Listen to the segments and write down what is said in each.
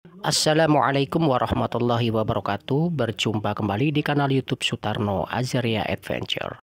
Assalamualaikum warahmatullahi wabarakatuh. Berjumpa kembali di kanal YouTube Sutarno Azaria Adventure.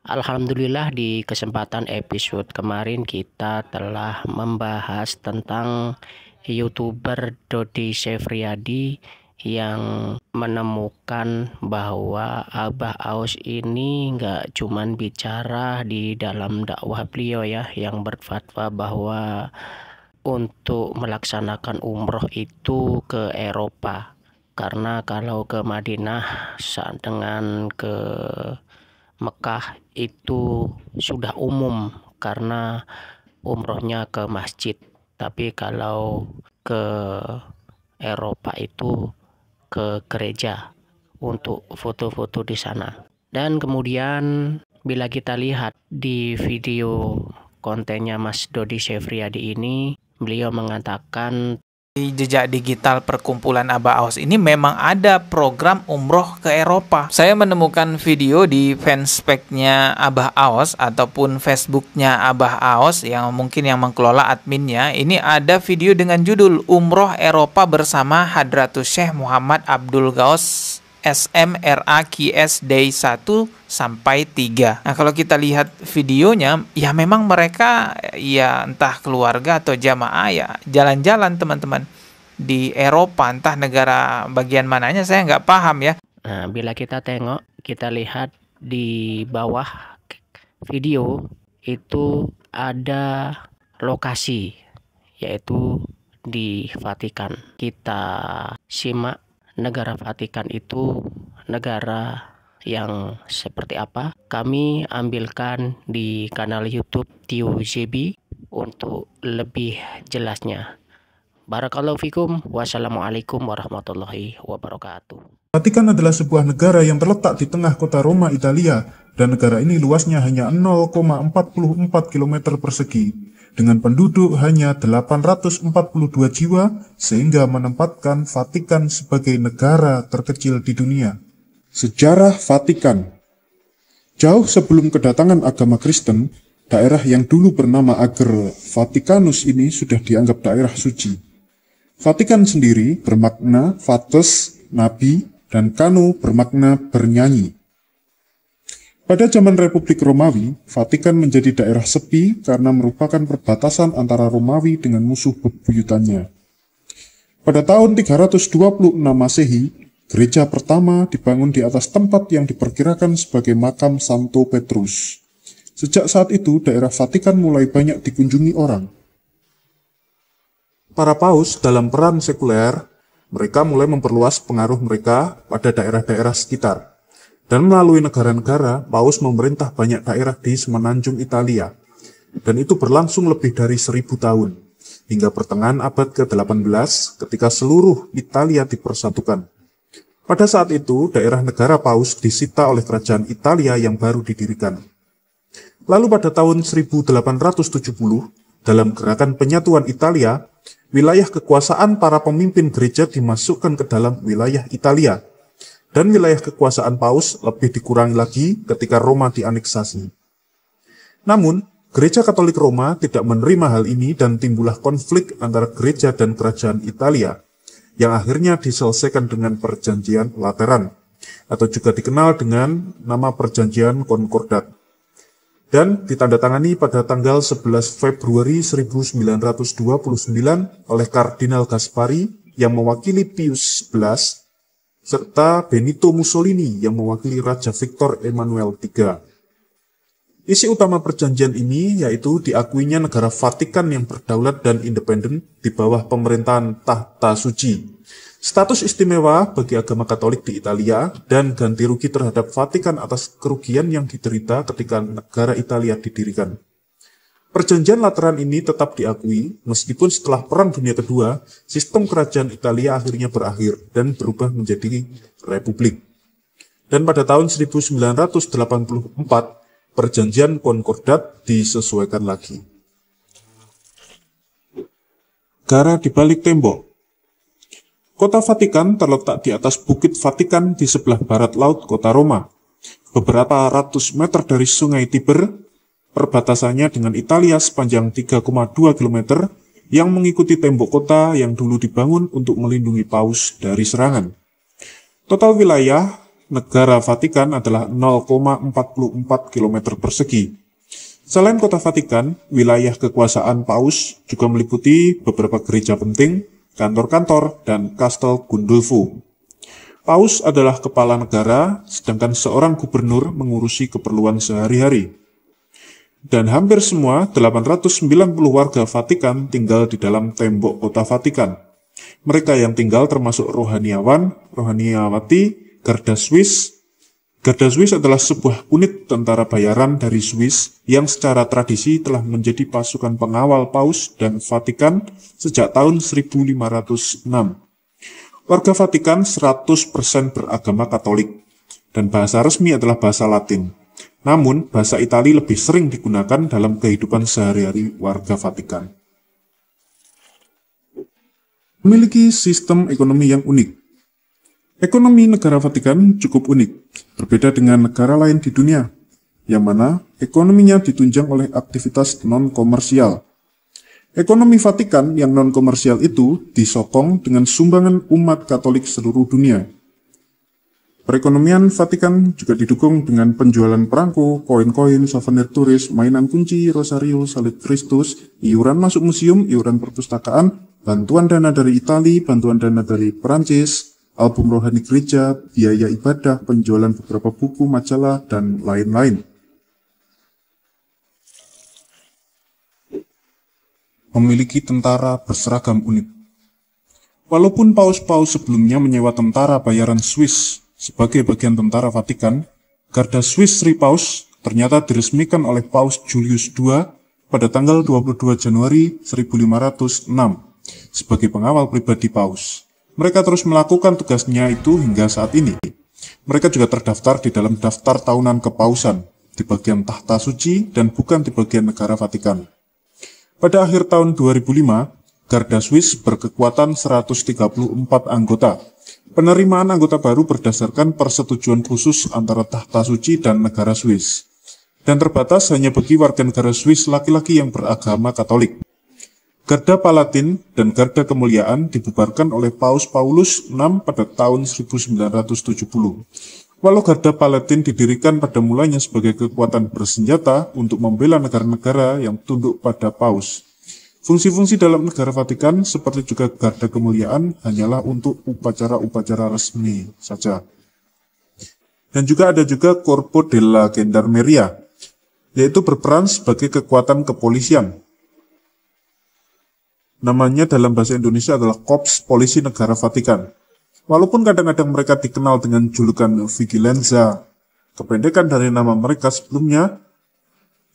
Alhamdulillah, di kesempatan episode kemarin kita telah membahas tentang YouTuber Dodi Sefriadi yang menemukan bahwa Abah Aus ini nggak cuman bicara di dalam dakwah beliau ya, yang berfatwa bahwa untuk melaksanakan umroh itu ke Eropa, karena kalau ke Madinah dengan ke Mekah itu sudah umum karena umrohnya ke masjid, tapi kalau ke Eropa itu ke gereja untuk foto-foto di sana. Dan kemudian bila kita lihat di video kontennya Mas Dodi Sefriadi ini, beliau mengatakan Di jejak digital perkumpulan Abah Aos ini memang ada program umroh ke Eropa. Saya menemukan video di fanspage-nya Abah Aos ataupun Facebooknya Abah Aos yang mungkin yang mengelola adminnya. Ini ada video dengan judul Umroh Eropa bersama Hadratus Syekh Muhammad Abdul Ghaus SMRAQS Day 1 sampai 3. Nah, kalau kita lihat videonya, ya memang mereka ya entah keluarga atau jamaah ya jalan-jalan teman-teman di Eropa, entah negara bagian mananya saya nggak paham ya. Nah, bila kita tengok, kita lihat di bawah video itu ada lokasi, yaitu di Vatikan. Kita simak negara Vatikan itu negara yang seperti apa. Kami ambilkan di kanal YouTube Tio JB untuk lebih jelasnya. Barakallahu fikum. Wassalamualaikum warahmatullahi wabarakatuh. Vatikan adalah sebuah negara yang terletak di tengah kota Roma, Italia, dan negara ini luasnya hanya 0,44 km persegi, dengan penduduk hanya 842 jiwa, sehingga menempatkan Vatikan sebagai negara terkecil di dunia. Sejarah Vatikan. Jauh sebelum kedatangan agama Kristen, daerah yang dulu bernama Ager Vaticanus ini sudah dianggap daerah suci. Vatikan sendiri bermakna vates, nabi, dan kano bermakna bernyanyi. Pada zaman Republik Romawi, Vatikan menjadi daerah sepi karena merupakan perbatasan antara Romawi dengan musuh bebuyutannya. Pada tahun 326 Masehi, gereja pertama dibangun di atas tempat yang diperkirakan sebagai makam Santo Petrus. Sejak saat itu, daerah Vatikan mulai banyak dikunjungi orang. Para paus dalam peran sekuler, mereka mulai memperluas pengaruh mereka pada daerah-daerah sekitar. Dan melalui negara-negara, paus memerintah banyak daerah di semenanjung Italia. Dan itu berlangsung lebih dari 1000 tahun, hingga pertengahan abad ke-18 ketika seluruh Italia dipersatukan. Pada saat itu, daerah negara paus disita oleh kerajaan Italia yang baru didirikan. Lalu pada tahun 1870, dalam gerakan penyatuan Italia, wilayah kekuasaan para pemimpin gereja dimasukkan ke dalam wilayah Italia, dan wilayah kekuasaan paus lebih dikurangi lagi ketika Roma dianeksasi. Namun, gereja Katolik Roma tidak menerima hal ini dan timbullah konflik antara gereja dan kerajaan Italia, yang akhirnya diselesaikan dengan Perjanjian Lateran, atau juga dikenal dengan nama Perjanjian Konkordat, dan ditandatangani pada tanggal 11 Februari 1929 oleh Kardinal Gaspari yang mewakili Pius XI, serta Benito Mussolini yang mewakili Raja Victor Emmanuel III. Isi utama perjanjian ini yaitu diakuinya negara Vatikan yang berdaulat dan independen di bawah pemerintahan Tahta Suci, status istimewa bagi agama Katolik di Italia, dan ganti rugi terhadap Vatikan atas kerugian yang diderita ketika negara Italia didirikan. Perjanjian Lateran ini tetap diakui, meskipun setelah Perang Dunia Kedua, sistem kerajaan Italia akhirnya berakhir dan berubah menjadi republik. Dan pada tahun 1984, Perjanjian Konkordat disesuaikan lagi. Negara di balik tembok. Kota Vatikan terletak di atas Bukit Vatikan di sebelah barat laut kota Roma, beberapa ratus meter dari Sungai Tiber, perbatasannya dengan Italia sepanjang 3,2 km yang mengikuti tembok kota yang dulu dibangun untuk melindungi paus dari serangan. Total wilayah negara Vatikan adalah 0,44 km persegi. Selain kota Vatikan, wilayah kekuasaan paus juga meliputi beberapa gereja penting, kantor-kantor, dan Kastel Gundulfo. Paus adalah kepala negara, sedangkan seorang gubernur mengurusi keperluan sehari-hari. Dan hampir semua 890 warga Vatikan tinggal di dalam tembok kota Vatikan. Mereka yang tinggal termasuk rohaniawan, rohaniawati, Garda Swiss. Garda Swiss adalah sebuah unit tentara bayaran dari Swiss yang secara tradisi telah menjadi pasukan pengawal Paus dan Vatikan sejak tahun 1506. Warga Vatikan 100% beragama Katolik, dan bahasa resmi adalah bahasa Latin. Namun, bahasa Itali lebih sering digunakan dalam kehidupan sehari-hari warga Vatikan. Memiliki sistem ekonomi yang unik. Ekonomi negara Vatikan cukup unik, berbeda dengan negara lain di dunia, yang mana ekonominya ditunjang oleh aktivitas non-komersial. Ekonomi Vatikan yang non-komersial itu disokong dengan sumbangan umat Katolik seluruh dunia. Perekonomian Vatikan juga didukung dengan penjualan perangko, koin-koin, souvenir turis, mainan kunci, rosario, salib Kristus, iuran masuk museum, iuran perpustakaan, bantuan dana dari Italia, bantuan dana dari Perancis, album rohani gereja, biaya ibadah, penjualan beberapa buku, majalah, dan lain-lain. Memiliki tentara berseragam unik. Walaupun paus-paus sebelumnya menyewa tentara bayaran Swiss sebagai bagian tentara Vatikan, Garda Swiss Sri Paus ternyata diresmikan oleh Paus Julius II pada tanggal 22 Januari 1506 sebagai pengawal pribadi Paus. Mereka terus melakukan tugasnya itu hingga saat ini. Mereka juga terdaftar di dalam daftar tahunan kepausan, di bagian tahta suci dan bukan di bagian negara Vatikan. Pada akhir tahun 2005, Garda Swiss berkekuatan 134 anggota. Penerimaan anggota baru berdasarkan persetujuan khusus antara tahta suci dan negara Swiss, dan terbatas hanya bagi warga negara Swiss laki-laki yang beragama Katolik. Garda Palatin dan Garda Kemuliaan dibubarkan oleh Paus Paulus VI pada tahun 1970. Walau Garda Palatin didirikan pada mulanya sebagai kekuatan bersenjata untuk membela negara-negara yang tunduk pada Paus. Fungsi-fungsi dalam negara Vatikan seperti juga Garda Kemuliaan hanyalah untuk upacara-upacara resmi saja. Dan juga ada Corpo della Gendarmeria, yaitu berperan sebagai kekuatan kepolisian. Namanya dalam bahasa Indonesia adalah Korps Polisi Negara Vatikan. Walaupun kadang-kadang mereka dikenal dengan julukan Vigilanza, kependekan dari nama mereka sebelumnya,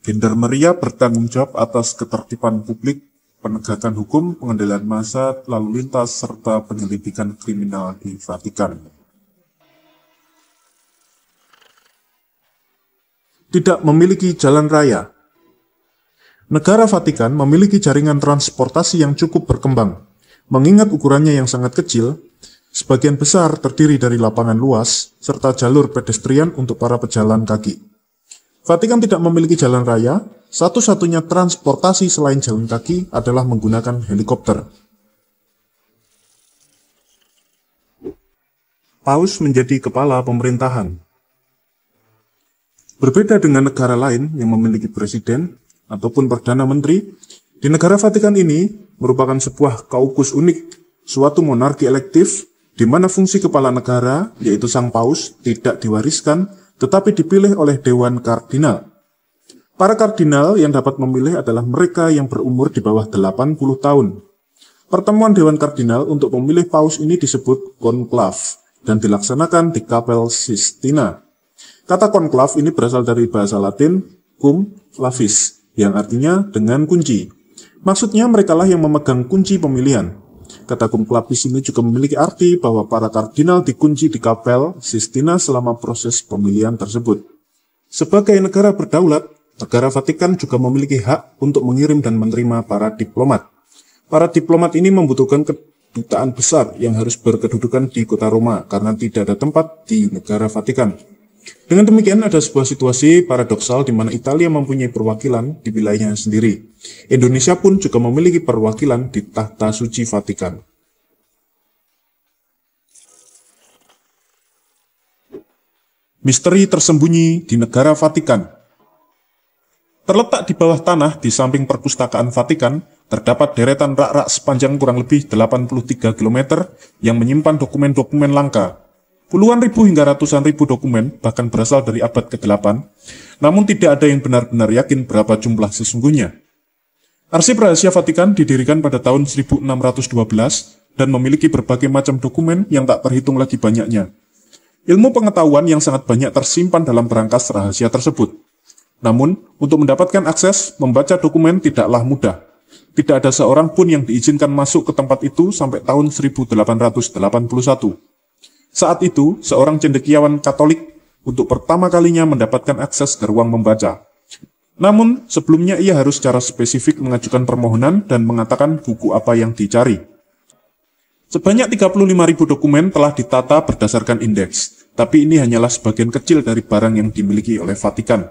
Gendarmeria bertanggung jawab atas ketertiban publik, penegakan hukum, pengendalian massa, lalu lintas, serta penyelidikan kriminal di Vatikan. Tidak memiliki jalan raya. Negara Vatikan memiliki jaringan transportasi yang cukup berkembang. Mengingat ukurannya yang sangat kecil, sebagian besar terdiri dari lapangan luas, serta jalur pedestrian untuk para pejalan kaki. Vatikan tidak memiliki jalan raya, satu-satunya transportasi selain jalan kaki adalah menggunakan helikopter. Paus menjadi kepala pemerintahan. Berbeda dengan negara lain yang memiliki presiden ataupun Perdana Menteri, di negara Vatikan ini merupakan sebuah kaukus unik, suatu monarki elektif, di mana fungsi kepala negara, yaitu sang paus, tidak diwariskan, tetapi dipilih oleh Dewan Kardinal. Para kardinal yang dapat memilih adalah mereka yang berumur di bawah 80 tahun. Pertemuan Dewan Kardinal untuk memilih paus ini disebut konklav, dan dilaksanakan di Kapel Sistina. Kata konklav ini berasal dari bahasa Latin, cum clavis, yang artinya dengan kunci. Maksudnya merekalah yang memegang kunci pemilihan. Kata cum clavis ini juga memiliki arti bahwa para kardinal dikunci di Kapel Sistina selama proses pemilihan tersebut. Sebagai negara berdaulat, negara Vatikan juga memiliki hak untuk mengirim dan menerima para diplomat. Para diplomat ini membutuhkan dutaan besar yang harus berkedudukan di kota Roma karena tidak ada tempat di negara Vatikan. Dengan demikian, ada sebuah situasi paradoksal di mana Italia mempunyai perwakilan di wilayahnya sendiri. Indonesia pun juga memiliki perwakilan di Tahta Suci Vatikan. Misteri tersembunyi di negara Vatikan. Terletak di bawah tanah di samping perpustakaan Vatikan, terdapat deretan rak-rak sepanjang kurang lebih 83 km yang menyimpan dokumen-dokumen langka. Puluhan ribu hingga ratusan ribu dokumen bahkan berasal dari abad ke-8, namun tidak ada yang benar-benar yakin berapa jumlah sesungguhnya. Arsip Rahasia Vatikan didirikan pada tahun 1612 dan memiliki berbagai macam dokumen yang tak terhitung lagi banyaknya. Ilmu pengetahuan yang sangat banyak tersimpan dalam berangkas rahasia tersebut. Namun, untuk mendapatkan akses, membaca dokumen tidaklah mudah. Tidak ada seorang pun yang diizinkan masuk ke tempat itu sampai tahun 1881. Saat itu, seorang cendekiawan Katolik untuk pertama kalinya mendapatkan akses ke ruang membaca. Namun, sebelumnya ia harus secara spesifik mengajukan permohonan dan mengatakan buku apa yang dicari. Sebanyak 35.000 dokumen telah ditata berdasarkan indeks, tapi ini hanyalah sebagian kecil dari barang yang dimiliki oleh Vatikan.